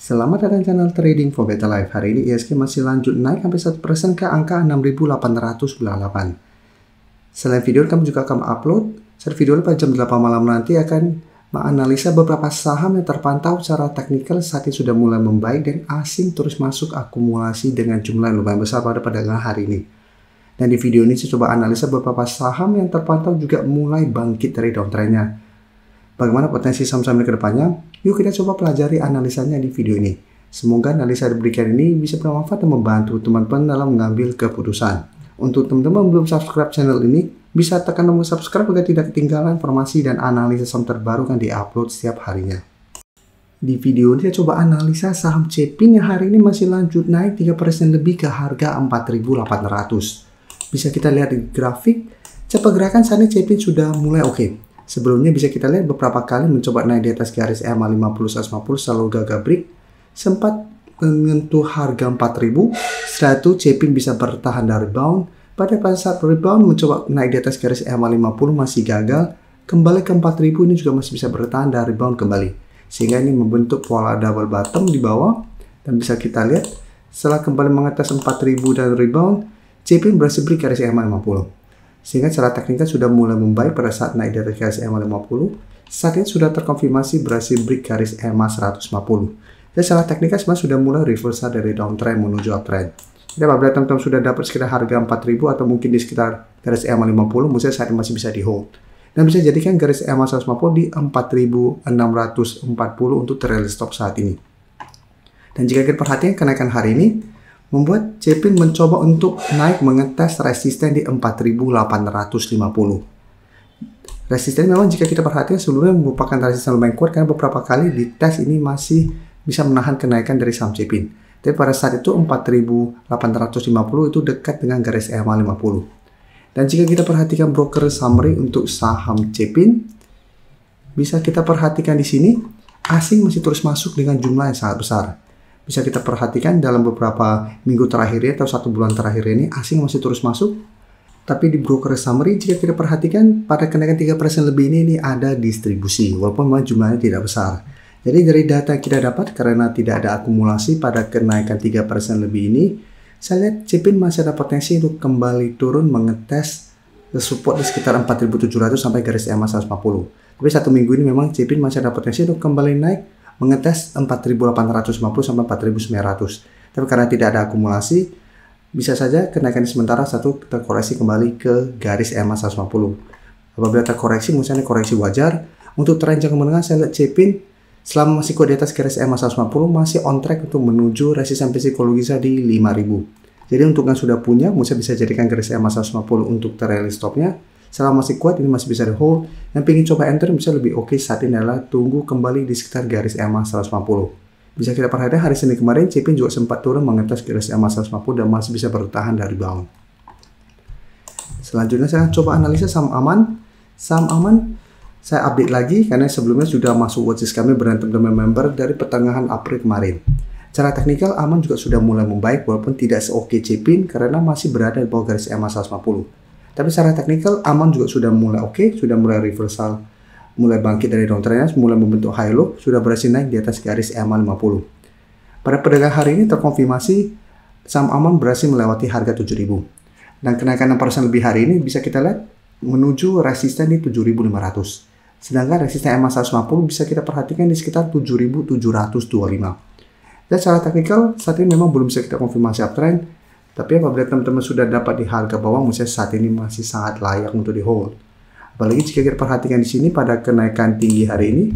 Selamat datang channel Trading for Better Life. Hari ini ISG masih lanjut naik sampai 1% ke angka 6.898. Selain video, kami juga akan upload video pada jam 8 malam nanti akan menganalisa beberapa saham yang terpantau secara teknikal saat ini sudah mulai membaik dan asing terus masuk akumulasi dengan jumlah yang lumayan besar pada perdagangan hari ini. Dan di video ini saya coba analisa beberapa saham yang terpantau juga mulai bangkit dari downtrendnya. Bagaimana potensi saham-saham ini ke depannya? Yuk kita coba pelajari analisanya di video ini. Semoga analisa diberikan ini bisa bermanfaat dan membantu teman-teman dalam mengambil keputusan. Untuk teman-teman belum subscribe channel ini, bisa tekan tombol subscribe agar tidak ketinggalan informasi dan analisa saham terbaru yang diupload setiap harinya. Di video ini saya coba analisa saham Cepin yang hari ini masih lanjut naik 3% lebih ke harga 4.800. Bisa kita lihat di grafik, cepat gerakan saat ini Cepin sudah mulai oke. Sebelumnya bisa kita lihat beberapa kali mencoba naik di atas garis EMA 50-150 selalu gagal break, sempat menyentuh harga 4.000. Setelah itu Cepin bisa bertahan dari rebound. Pada saat rebound mencoba naik di atas garis EMA 50 masih gagal, kembali ke 4.000 ini juga masih bisa bertahan dari rebound kembali. Sehingga ini membentuk pola double bottom di bawah dan bisa kita lihat setelah kembali mengatas 4.000 dan rebound, Cepin berhasil break garis EMA 50. Sehingga secara teknikal sudah mulai membaik pada saat naik dari garis EMA 50. Saat ini sudah terkonfirmasi berhasil break garis EMA 150. Dan secara teknikal sebenarnya sudah mulai reversal dari downtrend menuju uptrend. Jadi apabila teman-teman sudah dapat sekitar harga 4.000 atau mungkin di sekitar garis EMA 50, menurut saya saat ini masih bisa di hold. Dan bisa jadikan garis EMA 150 di 4.640 untuk trailing stop saat ini. Dan jika kita perhatikan kenaikan hari ini, membuat Cepin mencoba untuk naik mengetes resisten di 4.850. Resisten memang jika kita perhatikan sebelumnya merupakan resisten lumayan kuat karena beberapa kali di tes ini masih bisa menahan kenaikan dari saham Cepin. Tapi pada saat itu 4.850 itu dekat dengan garis EMA 50. Dan jika kita perhatikan broker summary untuk saham Cepin, bisa kita perhatikan di sini asing masih terus masuk dengan jumlah yang sangat besar. Bisa kita perhatikan dalam beberapa minggu terakhir ini atau 1 bulan terakhir ini asing masih terus masuk. Tapi di broker summary jika kita perhatikan pada kenaikan 3% lebih ini ada distribusi walaupun memang jumlahnya tidak besar. Jadi dari data yang kita dapat karena tidak ada akumulasi pada kenaikan 3% lebih ini, saya lihat Cepin masih ada potensi untuk kembali turun mengetes support di sekitar 4.700 sampai garis EMA 150. Tapi 1 minggu ini memang Cepin masih ada potensi untuk kembali naik mengetes 4.850 sampai 4.900. Tapi karena tidak ada akumulasi, bisa saja kenaikan sementara satu terkoreksi kembali ke garis EMA 150. Apabila terkoreksi, misalnya koreksi wajar, untuk tren jangka menengah saya lihat Cepin selama masih kuat di atas garis EMA 150 masih on track untuk menuju resisten psikologisnya di 5.000. Jadi untuk yang sudah punya, bisa jadikan garis EMA 150 untuk trailing stopnya. Selama masih kuat, ini masih bisa di hold. Yang ingin coba enter bisa lebih oke saat ini adalah tunggu kembali di sekitar garis EMA 150. Bisa kita perhatikan hari Senin kemarin, Cepin juga sempat turun mengetes garis EMA 150 dan masih bisa bertahan dari rebound. Selanjutnya saya coba analisa saham Aman. Saham Aman saya update lagi karena sebelumnya sudah masuk watchlist kami berantem dengan member dari pertengahan April kemarin. Secara teknikal Aman juga sudah mulai membaik walaupun tidak seoke Cepin karena masih berada di bawah garis EMA 150. Tapi secara teknikal Aman juga sudah mulai oke, sudah mulai reversal, mulai bangkit dari downtrendnya, mulai membentuk high low, sudah berhasil naik di atas garis EMA 50. Pada perdagangan hari ini terkonfirmasi saham Aman berhasil melewati harga 7.000. Dan kenaikan 6% lebih hari ini bisa kita lihat menuju resisten di 7.500. Sedangkan resisten EMA 150 bisa kita perhatikan di sekitar 7.725. Dan secara teknikal saat ini memang belum bisa kita konfirmasi uptrend. Tapi apabila teman-teman sudah dapat di harga bawah, menurut saya saat ini masih sangat layak untuk di hold. Apalagi jika kita perhatikan di sini pada kenaikan tinggi hari ini,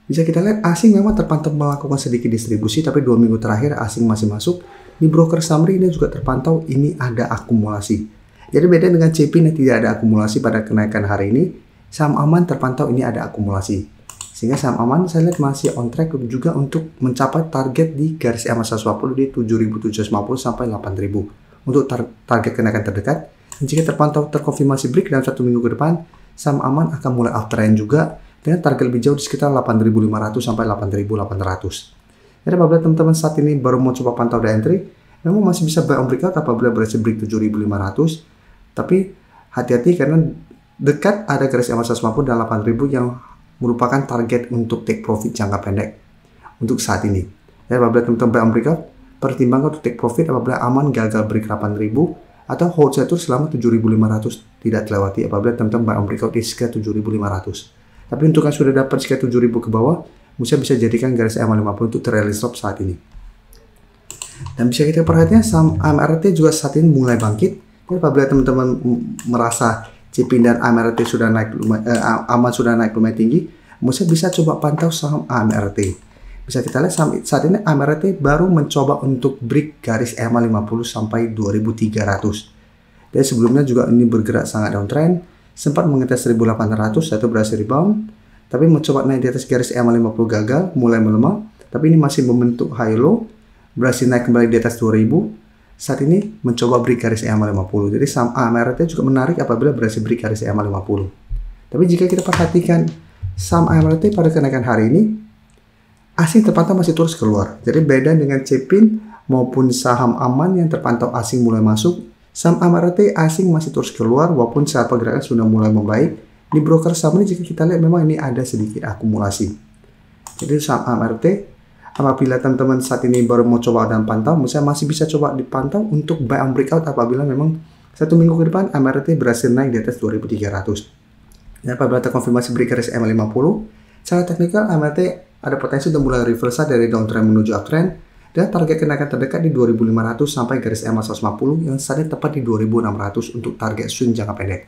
bisa kita lihat asing memang terpantau melakukan sedikit distribusi, tapi 2 minggu terakhir asing masih masuk. Di broker summary ini juga terpantau ini ada akumulasi. Jadi beda dengan Cepin yang tidak ada akumulasi pada kenaikan hari ini, saham Aman terpantau ini ada akumulasi. Sehingga saham Aman saya lihat masih on track juga untuk mencapai target di garis EMA 150 di 7.750 sampai 8.000 untuk target kenaikan terdekat. Dan jika terpantau terkonfirmasi break dalam 1 minggu ke depan, saham Aman akan mulai uptrend juga dengan target lebih jauh di sekitar 8.500 sampai 8.800. Jadi apabila teman-teman saat ini baru mau coba pantau di entry, memang masih bisa buy on breakout apabila berhasil break 7.500. Tapi hati-hati karena dekat ada garis EMA 150 dan 8.000 yang merupakan target untuk take profit jangka pendek. untuk saat ini. Dan apabila teman-teman buy on breakout, pertimbangkan untuk take profit apabila aman gagal break 8.000 atau hold satu selama 7.500 tidak terlewati apabila teman-teman buy on breakout di sekitar 7.500. Tapi untuk yang sudah dapat sekitar 7.000 ke bawah, bisa jadikan garis EMA 50 untuk trailing stop saat ini. Dan bisa kita perhatikan saham AMRT juga saat ini mulai bangkit. Jadi apabila teman-teman merasa CPIN dan AMRT sudah naik aman sudah naik lumayan tinggi, bisa coba pantau saham AMRT. Bisa kita lihat saat ini AMRT baru mencoba untuk break garis EMA 50 sampai 2.300. Dan sebelumnya juga ini bergerak sangat downtrend, sempat mengetes 1.800 atau berhasil rebound, tapi mencoba naik di atas garis EMA 50 gagal, mulai melemah, tapi ini masih membentuk high low, berhasil naik kembali di atas 2000. Saat ini mencoba break garis EMA 50. Jadi saham AMRT juga menarik apabila berhasil break garis EMA 50. Tapi jika kita perhatikan saham AMRT pada kenaikan hari ini, asing terpantau masih terus keluar. Jadi beda dengan CPIN maupun saham aman yang terpantau asing mulai masuk, saham AMRT asing masih terus keluar walaupun saat pergerakan sudah mulai membaik. Di broker saham ini jika kita lihat memang ini ada sedikit akumulasi. Jadi saham AMRT apabila teman-teman saat ini baru mau coba dan pantau, masih bisa coba dipantau untuk buy on breakout apabila memang satu minggu ke depan AMRT berhasil naik di atas 2.300. Dan apabila terkonfirmasi break garis EMA 50, secara teknikal AMRT ada potensi untuk mulai reversal dari downtrend menuju uptrend dan target kenaikan terdekat di 2.500 sampai garis EMA 150 yang saat ini tepat di 2.600 untuk target swing jangka pendek.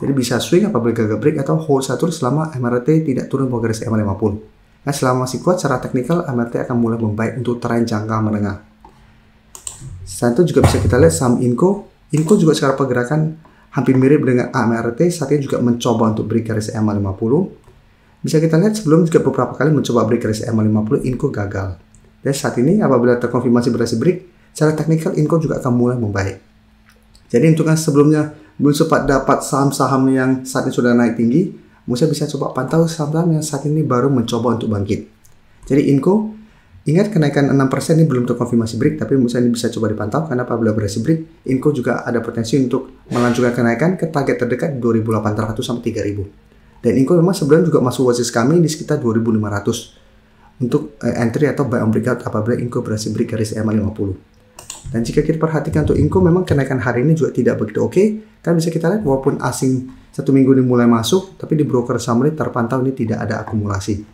Jadi bisa swing apabila gagal break atau hold satu selama AMRT tidak turun ke garis EMA 50. Nah, selama masih kuat secara teknikal, AMRT akan mulai membaik untuk tren jangka menengah. Selain itu juga bisa kita lihat saham Inco. Inco juga secara pergerakan hampir mirip dengan AMRT, saat ini juga mencoba untuk break garis EMA 50. Bisa kita lihat sebelum juga beberapa kali mencoba break garis EMA 50, Inco gagal. Dan saat ini apabila terkonfirmasi berhasil break, secara teknikal Inco juga akan mulai membaik. Jadi untuk yang sebelumnya belum sempat dapat saham-saham yang saat ini sudah naik tinggi, bisa coba pantau saham-saham yang saat ini baru mencoba untuk bangkit. Jadi Inco, ingat kenaikan 6% ini belum terkonfirmasi break, tapi ini bisa coba dipantau karena apabila berhasil break, Inco juga ada potensi untuk melanjutkan kenaikan ke target terdekat 2.800 sampai 3.000. Dan Inco memang sebelumnya juga masuk watchlist kami di sekitar 2.500 untuk entry atau buy on breakout apabila Inco berhasil break garis EMA 50. Dan jika kita perhatikan untuk Inco memang kenaikan hari ini juga tidak begitu oke. Kan bisa kita lihat walaupun asing satu minggu ini mulai masuk, tapi di broker saham ini terpantau ini tidak ada akumulasi.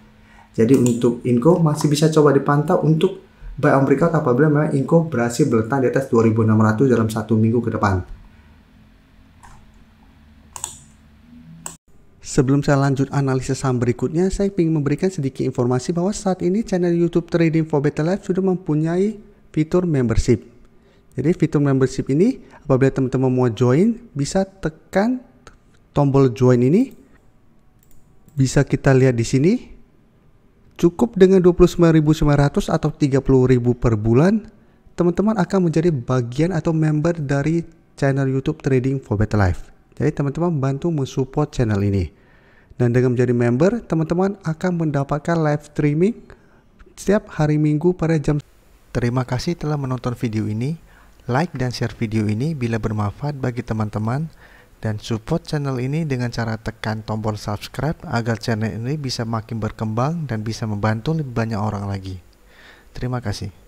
Jadi untuk Inco masih bisa coba dipantau untuk buy on breakout apabila memang Inco berhasil bertahan di atas 2.600 dalam satu minggu ke depan. Sebelum saya lanjut analisis saham berikutnya, saya ingin memberikan sedikit informasi bahwa saat ini channel YouTube Trading for Better Life sudah mempunyai fitur membership. Jadi fitur membership ini apabila teman-teman mau join, bisa tekan tombol join ini. Bisa kita lihat di sini. Cukup dengan 29.900 atau 30.000 per bulan, teman-teman akan menjadi bagian atau member dari channel YouTube Trading for Better Life. Jadi teman-teman bantu mensupport channel ini. Dan dengan menjadi member, teman-teman akan mendapatkan live streaming setiap hari Minggu pada jam. Terima kasih telah menonton video ini. Like dan share video ini bila bermanfaat bagi teman-teman. Dan support channel ini dengan cara tekan tombol subscribe agar channel ini bisa makin berkembang dan bisa membantu lebih banyak orang lagi. Terima kasih.